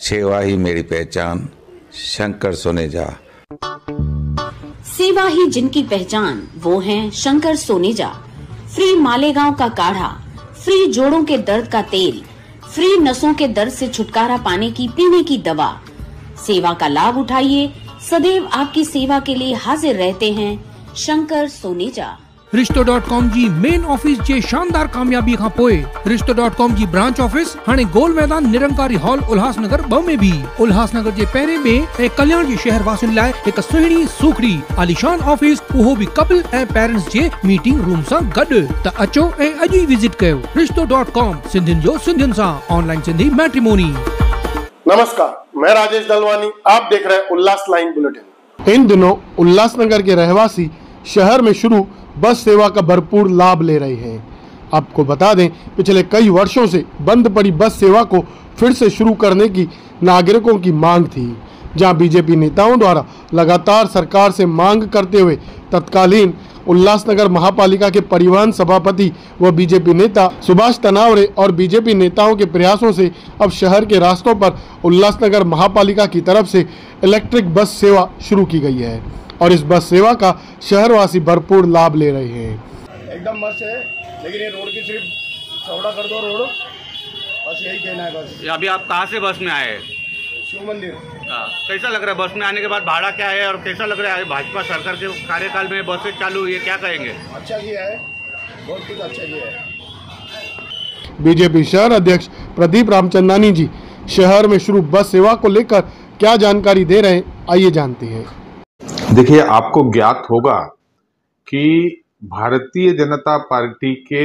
सेवा ही मेरी पहचान, शंकर सोनेजा। सेवा ही जिनकी पहचान, वो हैं शंकर सोनेजा। फ्री मालेगांव का काढ़ा, फ्री जोड़ों के दर्द का तेल, फ्री नसों के दर्द से छुटकारा पाने की पीने की दवा। सेवा का लाभ उठाइए, सदैव आपकी सेवा के लिए हाजिर रहते हैं शंकर सोनेजा। रिश्तो.com जी मेन ऑफिस जे शानदार कामयाबी खां पोइ रिश्तो.com जी ब्रांच ऑफिस हाणे गोल मैदान निरंकारी हॉल उल्हासनगर 2 में भी उल्हासनगर जे पहिरें में ऐं कल्याण जे शहर वासियुनि लाइ हिक सुहिणी सूखड़ी आलीशान ऑफिस, उहो भी कपल ऐं पेरेंट्स जे मीटिंग रूम सां गॾु। त अचो ऐं अॼु ई विजिट कयो रिश्तो.com, सिंधियुनि जो सिंधियुनि सां ऑनलाइन सिंधी मैट्रिमोनी। नमस्कार, मैं राजेश दलवानी, आप देख रहे हैं उल्लास लाइन बुलेटिन। इन दिनों उल्लासनगर के रहवासी शहर में शुरू बस सेवा का भरपूर लाभ ले रहे हैं। आपको बता दें, पिछले कई वर्षों से बंद पड़ी बस सेवा को फिर से शुरू करने की नागरिकों की मांग थी। जहां बीजेपी नेताओं द्वारा लगातार सरकार से मांग करते हुए तत्कालीन उल्लासनगर महापालिका के परिवहन सभापति व बीजेपी नेता सुभाष तनावरे और बीजेपी नेताओं के प्रयासों से अब शहर के रास्तों पर उल्लासनगर महापालिका की तरफ से इलेक्ट्रिक बस सेवा शुरू की गई है और इस बस सेवा का शहरवासी भरपूर लाभ ले रहे हैं। एकदम मस्त है, लेकिन ये रोड की सिर्फ चौड़ा कर दो रोड, बस यही कहना है। बस अभी आप कहाँ से बस में आए? शिव मंदिर। कैसा लग रहा है बस में आने के बाद? भाड़ा क्या है और कैसा लग रहा है भाजपा सरकार के कार्यकाल में बसें चालू हुई है, क्या कहेंगे? अच्छा किया है, बहुत कुछ अच्छा किया है। बीजेपी शहर अध्यक्ष प्रदीप रामचंदानी जी शहर में शुरू बस सेवा को लेकर क्या जानकारी दे रहे हैं, आइए जानते हैं। देखिए, आपको ज्ञात होगा कि भारतीय जनता पार्टी के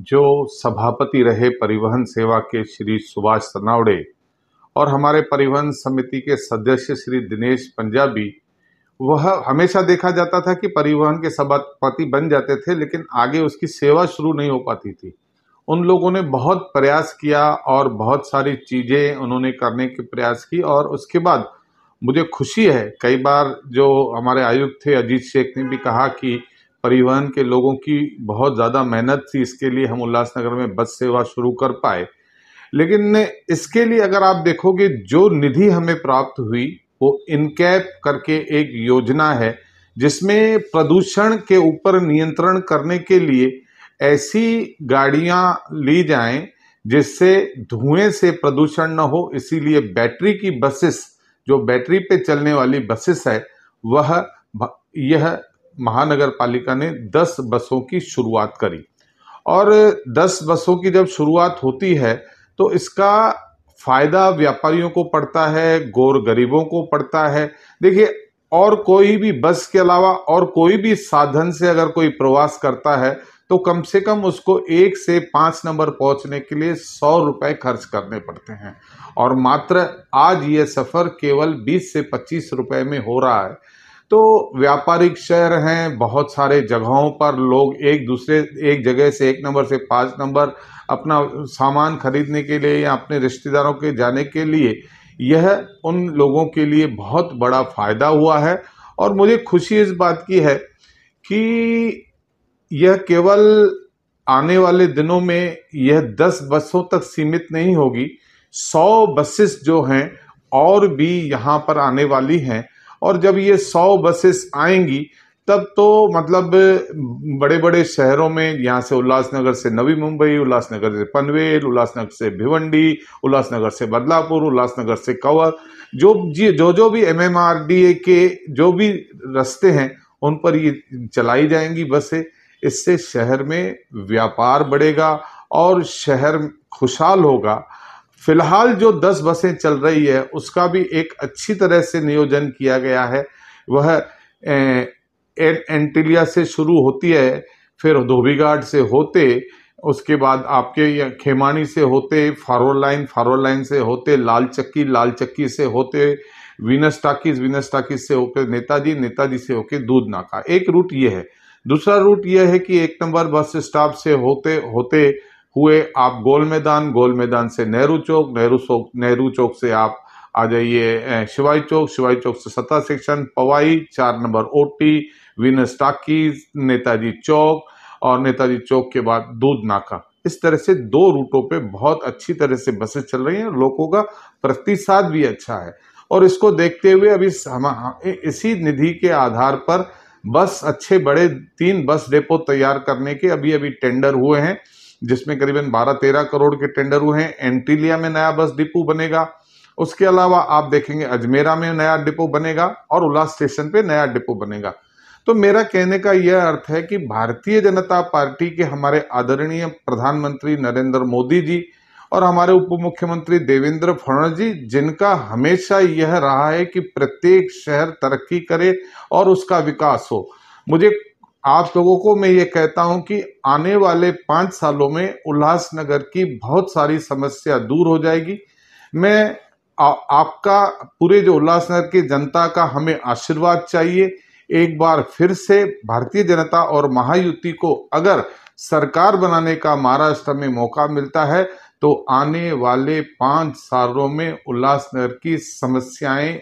जो सभापति रहे परिवहन सेवा के श्री सुभाष तनावड़े और हमारे परिवहन समिति के सदस्य श्री दिनेश पंजाबी, वह हमेशा देखा जाता था कि परिवहन के सभापति बन जाते थे लेकिन आगे उसकी सेवा शुरू नहीं हो पाती थी। उन लोगों ने बहुत प्रयास किया और बहुत सारी चीज़ें उन्होंने करने के प्रयास की और उसके बाद मुझे खुशी है, कई बार जो हमारे आयुक्त थे अजीत शेख ने भी कहा कि परिवहन के लोगों की बहुत ज़्यादा मेहनत थी, इसके लिए हम उल्लासनगर में बस सेवा शुरू कर पाए। लेकिन इसके लिए अगर आप देखोगे जो निधि हमें प्राप्त हुई वो इनकैप करके एक योजना है जिसमें प्रदूषण के ऊपर नियंत्रण करने के लिए ऐसी गाड़ियां ली जाएं जिससे धुएं से प्रदूषण न हो, इसीलिए बैटरी की बसेस, जो बैटरी पे चलने वाली बसेस है, यह महानगर पालिका ने 10 बसों की शुरुआत करी। और 10 बसों की जब शुरुआत होती है तो इसका फायदा व्यापारियों को पड़ता है, गौर गरीबों को पड़ता है। देखिए, और कोई भी बस के अलावा और कोई भी साधन से अगर कोई प्रवास करता है तो कम से कम उसको 1 से 5 नंबर पहुंचने के लिए 100 रुपए खर्च करने पड़ते हैं और मात्र आज ये सफ़र केवल 20 से 25 रुपए में हो रहा है। तो व्यापारिक शहर हैं, बहुत सारे जगहों पर लोग एक जगह से 1 नंबर से 5 नंबर अपना सामान खरीदने के लिए या अपने रिश्तेदारों के जाने के लिए, यह उन लोगों के लिए बहुत बड़ा फायदा हुआ है। और मुझे खुशी इस बात की है कि यह केवल आने वाले दिनों में यह 10 बसों तक सीमित नहीं होगी, 100 बसेस जो हैं और भी यहाँ पर आने वाली हैं। और जब ये 100 बसेस आएंगी तब तो मतलब बड़े बड़े शहरों में, यहाँ से उल्लासनगर से नवी मुंबई, उल्लासनगर से पनवेल, उल्लासनगर से भिवंडी, उल्लासनगर से बदलापुर, उल्लासनगर से कवर, जो भी MMRDA के जो भी रास्ते हैं उन पर ये चलाई जाएंगी बसें। इससे शहर में व्यापार बढ़ेगा और शहर खुशहाल होगा। फिलहाल जो 10 बसें चल रही है उसका भी एक अच्छी तरह से नियोजन किया गया है। वह एंटिलिया से शुरू होती है, फिर धोबीघाट से होते, उसके बाद आपके खेमानी से होते फारोल लाइन से होते लाल चक्की से होते वीनस टाकीज से होकर नेताजी से होकर दूध नाका। एक रूट ये है। दूसरा रूट यह है कि 1 नंबर बस स्टॉप से होते हुए आप गोल मैदान से नेहरू चौक से आप आ जाइए शिवाई चौक से 7 section Powai, 4 number OT, Venus talkies, Netaji चौक और नेताजी चौक के बाद दूध नाका। इस तरह से 2 रूटों पे बहुत अच्छी तरह से बसें चल रही हैं, लोगों का प्रतिसाद भी अच्छा है। और इसको देखते हुए अभी इसी निधि के आधार पर बस अच्छे बड़े 3 बस डेपो तैयार करने के अभी टेंडर हुए हैं, जिसमें करीबन 12-13 करोड़ के टेंडर हुए हैं। एंटीलिया में नया बस डिपो बनेगा, उसके अलावा आप देखेंगे अजमेरा में नया डिपो बनेगा और उल्लास स्टेशन पे नया डिपो बनेगा। तो मेरा कहने का यह अर्थ है कि भारतीय जनता पार्टी के हमारे आदरणीय प्रधानमंत्री नरेंद्र मोदी जी और हमारे उप मुख्यमंत्री देवेंद्र फडणवीस जी, जिनका हमेशा यह रहा है कि प्रत्येक शहर तरक्की करे और उसका विकास हो, मुझे आप लोगों को मैं ये कहता हूं कि आने वाले 5 सालों में उल्लासनगर की बहुत सारी समस्या दूर हो जाएगी। मैं आपका पूरे जो उल्लासनगर की जनता का हमें आशीर्वाद चाहिए। एक बार फिर से भारतीय जनता और महायुति को अगर सरकार बनाने का महाराष्ट्र में मौका मिलता है तो आने वाले 5 सालों में उल्लासनगर की समस्याएं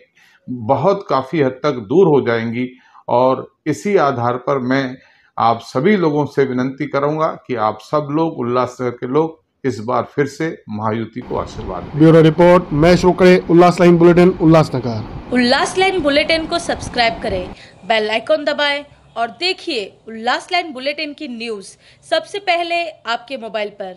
बहुत काफी हद तक दूर हो जाएंगी। और इसी आधार पर मैं आप सभी लोगों से विनती करूंगा कि आप सब लोग, उल्लासनगर के लोग, इस बार फिर से महायुति को आशीर्वाद दें। ब्यूरो रिपोर्ट महेश रोकड़े, उल्लास लाइन बुलेटिन, उल्लासनगर। उल्लास लाइन बुलेटिन को सब्सक्राइब करें, बेल आइकॉन दबाएं और देखिए उल्लास लाइन बुलेटिन की न्यूज़ सबसे पहले आपके मोबाइल पर।